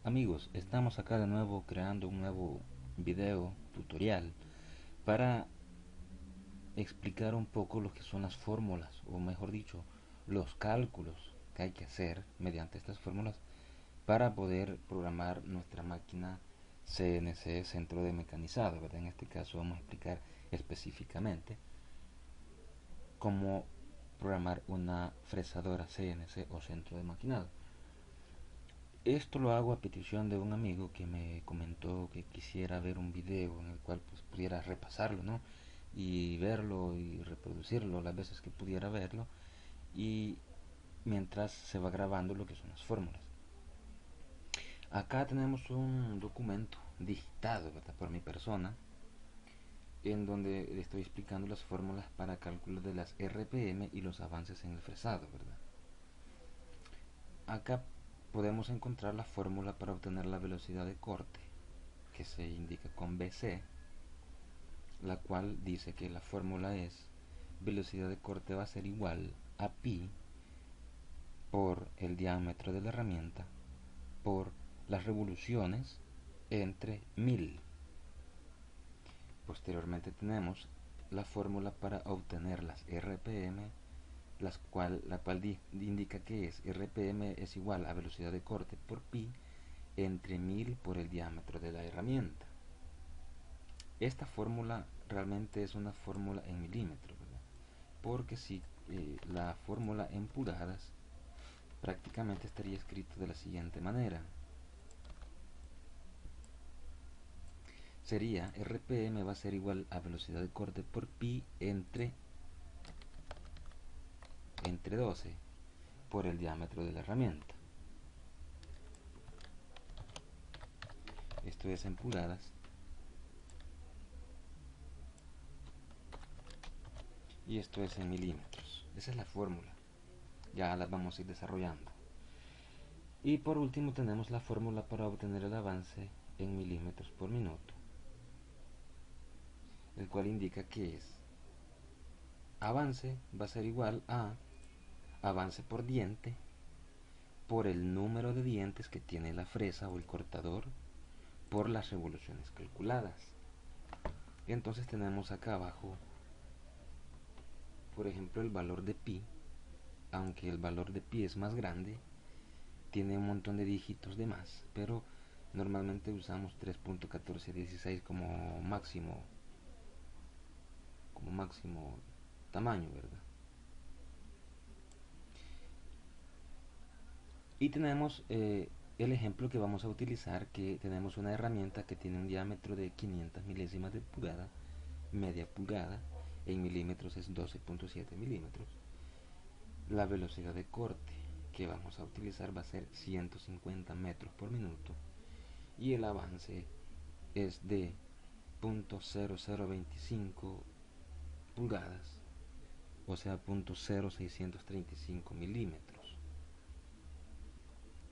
Amigos, estamos acá de nuevo creando un nuevo video tutorial para explicar un poco lo que son las fórmulas, o mejor dicho, los cálculos que hay que hacer mediante estas fórmulas para poder programar nuestra máquina CNC, centro de mecanizado, ¿verdad? En este caso vamos a explicar específicamente cómo programar una fresadora CNC o centro de maquinado. Esto lo hago a petición de un amigo que me comentó que quisiera ver un video en el cual pues pudiera repasarlo, ¿no? Y verlo y reproducirlo las veces que pudiera verlo, y mientras se va grabando lo que son las fórmulas. Acá tenemos un documento digitado, ¿verdad?, por mi persona, en donde le estoy explicando las fórmulas para cálculo de las RPM y los avances en el fresado, ¿verdad? Acá podemos encontrar la fórmula para obtener la velocidad de corte, que se indica con BC, la cual dice que la fórmula es velocidad de corte va a ser igual a pi por el diámetro de la herramienta por las revoluciones entre 1000. Posteriormente tenemos la fórmula para obtener las RPM, la cual indica que es RPM es igual a velocidad de corte por pi entre 1000 por el diámetro de la herramienta. Esta fórmula realmente es una fórmula en milímetros, ¿verdad? Porque si la fórmula en pulgadas, prácticamente estaría escrito de la siguiente manera. Sería RPM va a ser igual a velocidad de corte por pi entre 12 por el diámetro de la herramienta. Esto es en pulgadas. Y esto es en milímetros. Esa es la fórmula. Ya las vamos a ir desarrollando. Y por último tenemos la fórmula para obtener el avance en milímetros por minuto, el cual indica que es avance va a ser igual a avance por diente por el número de dientes que tiene la fresa o el cortador por las revoluciones calculadas. Y entonces tenemos acá abajo, por ejemplo, el valor de pi. Aunque el valor de pi es más grande, tiene un montón de dígitos de más, pero normalmente usamos 3.1416 como máximo tamaño, ¿verdad? Y tenemos el ejemplo que vamos a utilizar, que tenemos una herramienta que tiene un diámetro de 500 milésimas de pulgada, media pulgada, en milímetros es 12.7 milímetros. La velocidad de corte que vamos a utilizar va a ser 150 metros por minuto, y el avance es de 0.0025 pulgadas, o sea 0.0635 milímetros.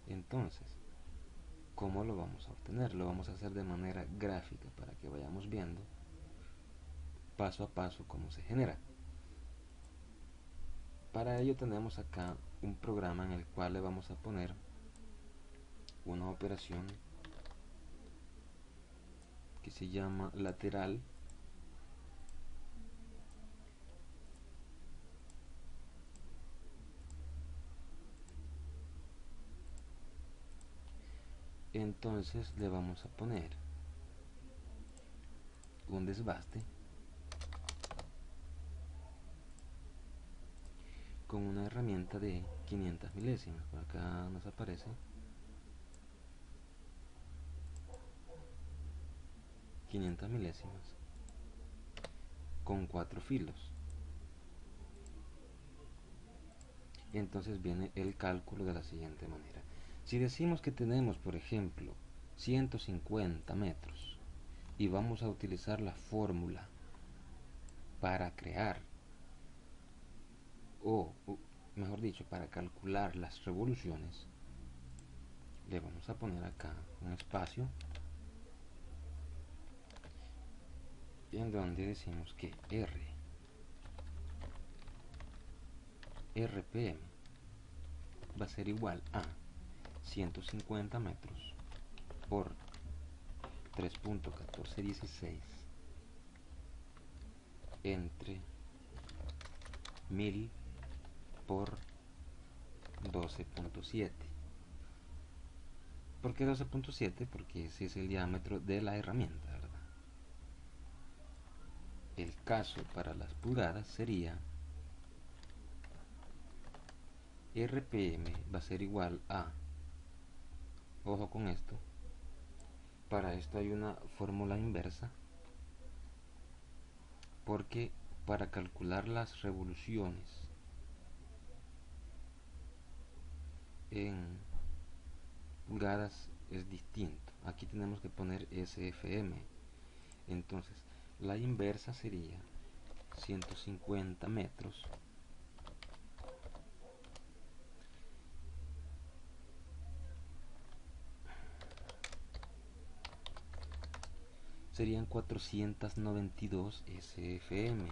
Entonces, ¿cómo lo vamos a obtener? Lo vamos a hacer de manera gráfica para que vayamos viendo paso a paso cómo se genera. Para ello tenemos acá un programa en el cual le vamos a poner una operación que se llama lateral. Entonces le vamos a poner un desbaste con una herramienta de 500 milésimas. Por acá nos aparece 500 milésimas con 4 filos. Y entonces viene el cálculo de la siguiente manera. Si decimos que tenemos, por ejemplo, 150 metros y vamos a utilizar la fórmula para crear, o mejor dicho, para calcular las revoluciones, le vamos a poner acá un espacio en donde decimos que RPM va a ser igual a 150 metros por 3.1416 entre 1000 por 12.7. ¿Por qué 12.7? Porque ese es el diámetro de la herramienta, ¿verdad? El caso para las pulgadas sería RPM va a ser igual a, ojo con esto, para esto hay una fórmula inversa, porque para calcular las revoluciones en pulgadas es distinto. Aquí tenemos que poner SFM. Entonces la inversa sería 150 metros serían 492 SFM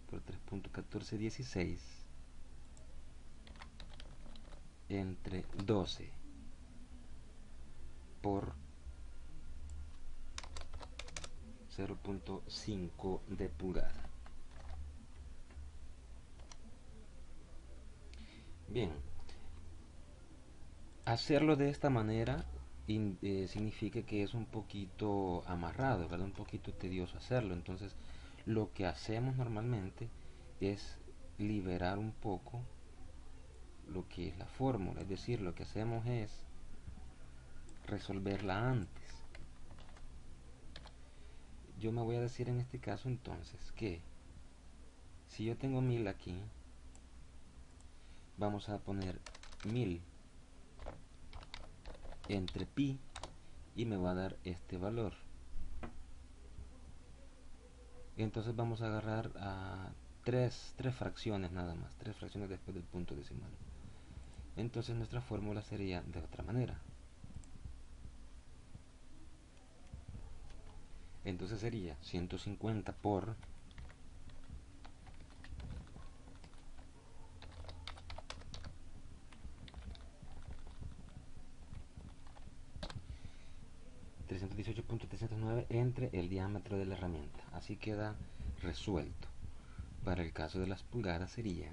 por 3.1416 entre 12 por 0.5 de pulgada. Bien, hacerlo de esta manera significa que es un poquito amarrado, ¿verdad? Un poquito tedioso hacerlo. Entonces, lo que hacemos normalmente es liberar un poco lo que es la fórmula, es decir, lo que hacemos es resolverla antes. Yo me voy a decir en este caso entonces que si yo tengo 1000 aquí, vamos a poner 1000 entre pi y me va a dar este valor. Entonces vamos a agarrar a tres fracciones nada más, tres fracciones después del punto decimal. Entonces nuestra fórmula sería de otra manera. Entonces sería 150 por 318.309 entre el diámetro de la herramienta. Así queda resuelto. Para el caso de las pulgadas sería,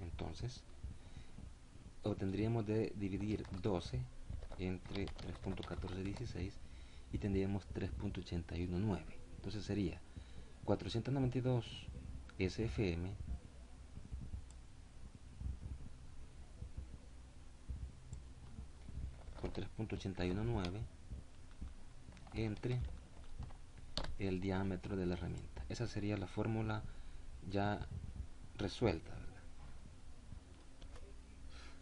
entonces, obtendríamos de dividir 12 entre 3.1416 y tendríamos 3.819. Entonces sería 492 SFM por 3.819 entre el diámetro de la herramienta. Esa sería la fórmula ya resuelta, ¿verdad?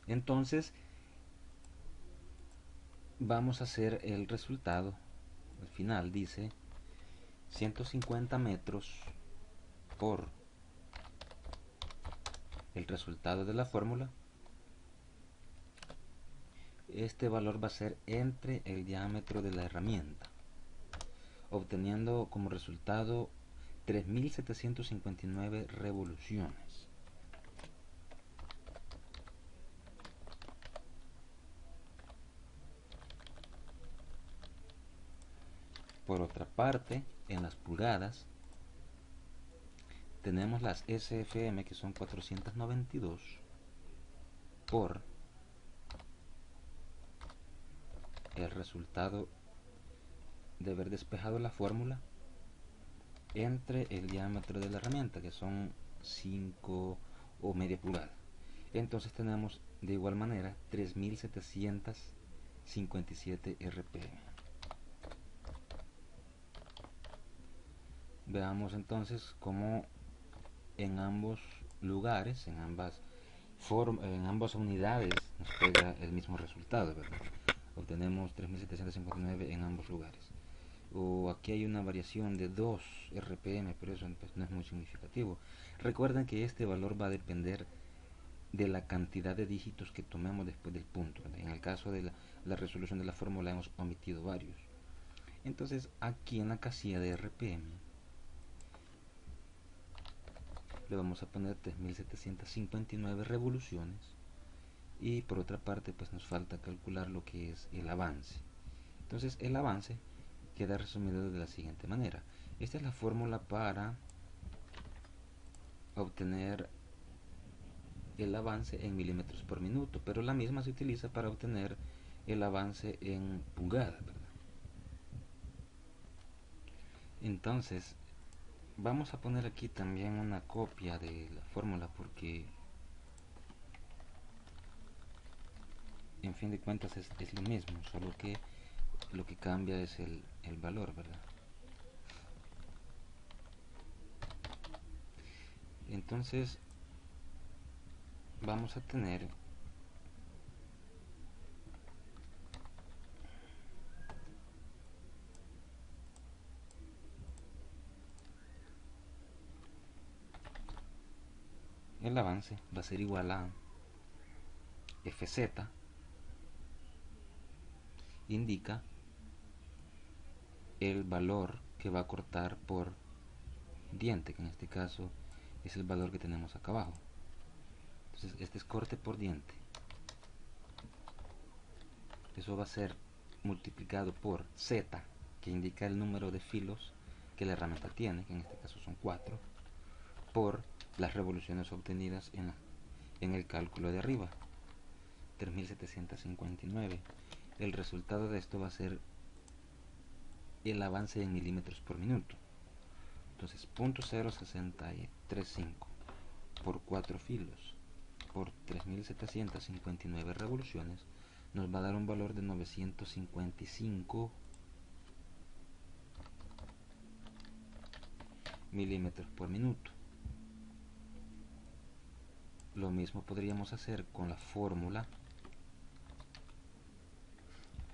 Entonces vamos a hacer el resultado. Al final dice 150 metros por el resultado de la fórmula. Este valor va a ser entre el diámetro de la herramienta, obteniendo como resultado 3759 revoluciones. Por otra parte, en las pulgadas tenemos las SFM, que son 492 por el resultado de haber despejado la fórmula entre el diámetro de la herramienta, que son 5 o media pulgada. Entonces tenemos de igual manera 3757 RPM. Veamos entonces cómo en ambos lugares, en ambas unidades nos pega el mismo resultado, ¿verdad? Obtenemos 3759 en ambos lugares. O aquí hay una variación de 2 RPM, pero eso pues no es muy significativo. Recuerden que este valor va a depender de la cantidad de dígitos que tomemos después del punto, ¿verdad? En el caso de la resolución de la fórmula hemos omitido varios. Entonces aquí en la casilla de RPM le vamos a poner 3759 revoluciones y por otra parte pues nos falta calcular lo que es el avance. Entonces el avance queda resumido de la siguiente manera. Esta es la fórmula para obtener el avance en milímetros por minuto, pero la misma se utiliza para obtener el avance en pulgadas, ¿verdad? Entonces vamos a poner aquí también una copia de la fórmula, porque en fin de cuentas es lo mismo, solo que lo que cambia es el valor, ¿verdad? Entonces vamos a tener el avance va a ser igual a Fz, indica el valor que va a cortar por diente, que en este caso es el valor que tenemos acá abajo. Entonces este es corte por diente. Eso va a ser multiplicado por Z, que indica el número de filos que la herramienta tiene, que en este caso son 4, por las revoluciones obtenidas en el cálculo de arriba, 3759. El resultado de esto va a ser el avance en milímetros por minuto. Entonces 0.0635 por 4 filos por 3759 revoluciones nos va a dar un valor de 955 milímetros por minuto. Lo mismo podríamos hacer con la fórmula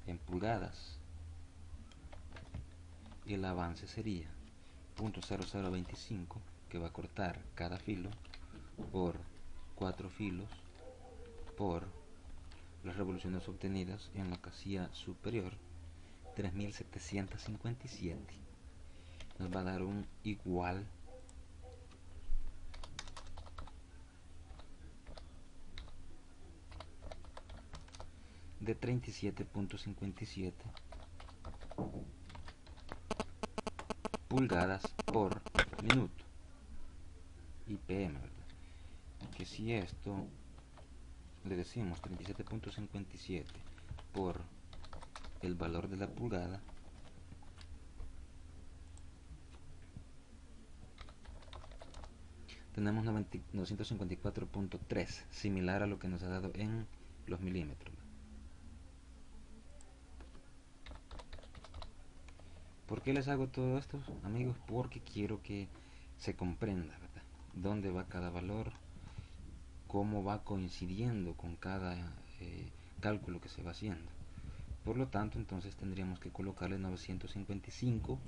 en pulgadas, y el avance sería 0.0025, que va a cortar cada filo por 4 filos por las revoluciones obtenidas en la casilla superior, 3757. Nos va a dar un igual de 37.57 pulgadas por minuto, IPM, ¿verdad? Que si esto le decimos 37.57 por el valor de la pulgada, tenemos 954.3, similar a lo que nos ha dado en los milímetros. ¿Por qué les hago todo esto, amigos? Porque quiero que se comprenda, ¿verdad?, dónde va cada valor, cómo va coincidiendo con cada cálculo que se va haciendo. Por lo tanto, entonces tendríamos que colocarle 955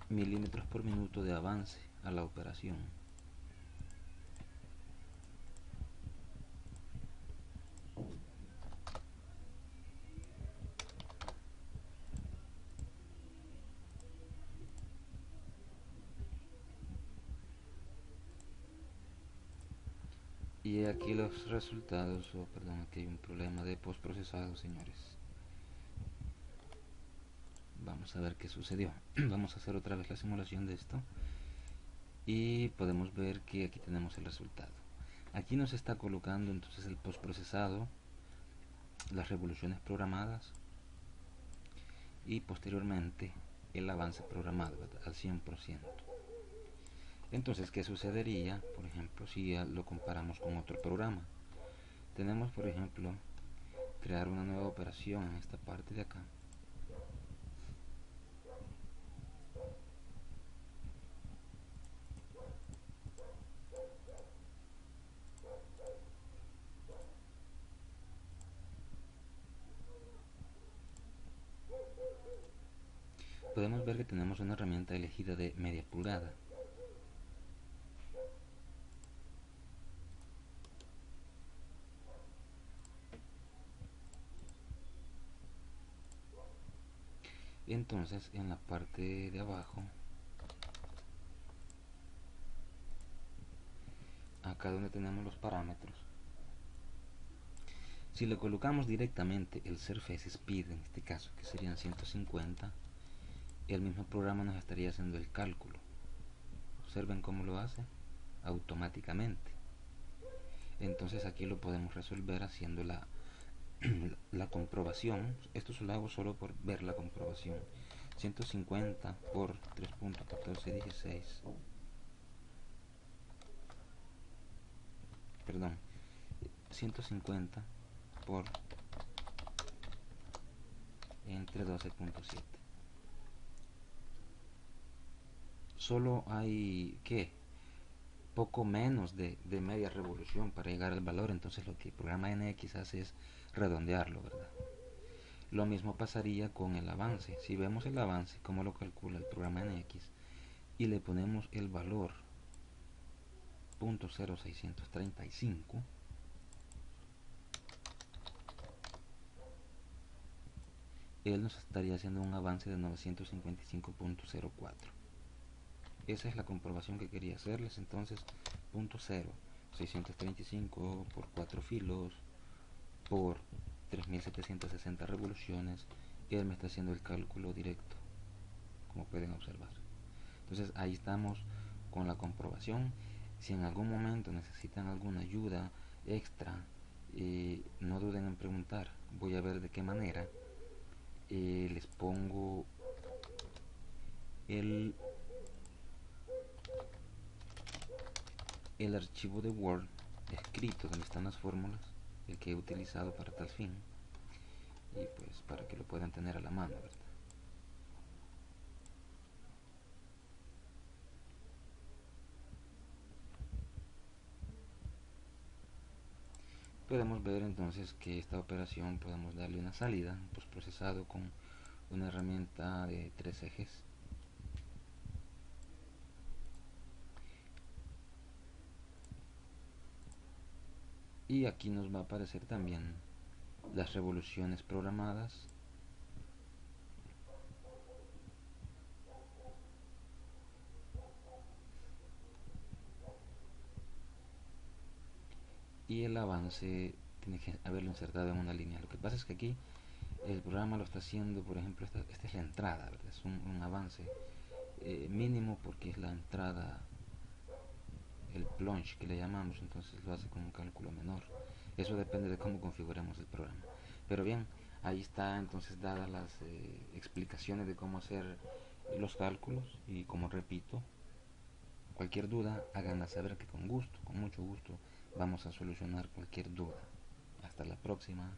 milímetros por minuto de avance a la operación. Y aquí los resultados, perdón, aquí hay un problema de postprocesado, señores. Vamos a ver qué sucedió. Vamos a hacer otra vez la simulación de esto y podemos ver que aquí tenemos el resultado. Aquí nos está colocando entonces el postprocesado, las revoluciones programadas y posteriormente el avance programado, ¿verdad?, al 100%. Entonces, ¿qué sucedería, por ejemplo, si lo comparamos con otro programa? Tenemos, por ejemplo, crear una nueva operación en esta parte de acá. Podemos ver que tenemos una herramienta elegida de media pulgada. Entonces, en la parte de abajo, acá donde tenemos los parámetros, Si le colocamos directamente el Surface Speed, en este caso, que serían 150, el mismo programa nos estaría haciendo el cálculo. Observen cómo lo hace automáticamente. Entonces aquí lo podemos resolver haciendo la comprobación. Esto se lo hago solo por ver la comprobación. 150 por 3.1416, perdón, 150 por entre 12.7. Solo hay que poco menos de media revolución para llegar al valor, entonces lo que el programa NX hace es redondearlo, ¿verdad? Lo mismo pasaría con el avance. Si vemos el avance, cómo lo calcula el programa NX, y le ponemos el valor .0635, él nos estaría haciendo un avance de 955.04. Esa es la comprobación que quería hacerles. Entonces, punto 0, 635 por 4 filos por 3760 revoluciones, y él me está haciendo el cálculo directo, como pueden observar. Entonces ahí estamos con la comprobación. Si en algún momento necesitan alguna ayuda extra, no duden en preguntar. Voy a ver de qué manera. Les pongo el archivo de Word escrito donde están las fórmulas, el que he utilizado para tal fin, y pues para que lo puedan tener a la mano, ¿verdad? Podemos ver entonces que esta operación podemos darle una salida postprocesado con una herramienta de 3 ejes. Y aquí nos va a aparecer también las revoluciones programadas y el avance tiene que haberlo insertado en una línea. Lo que pasa es que aquí el programa lo está haciendo, por ejemplo, esta es la entrada, ¿verdad? Es un avance mínimo porque es la entrada, el plunge que le llamamos, entonces lo hace con un cálculo menor. Eso depende de cómo configuremos el programa. Pero bien, ahí está entonces dadas las explicaciones de cómo hacer los cálculos, y como repito, cualquier duda háganla saber, que con gusto, con mucho gusto, vamos a solucionar cualquier duda. Hasta la próxima.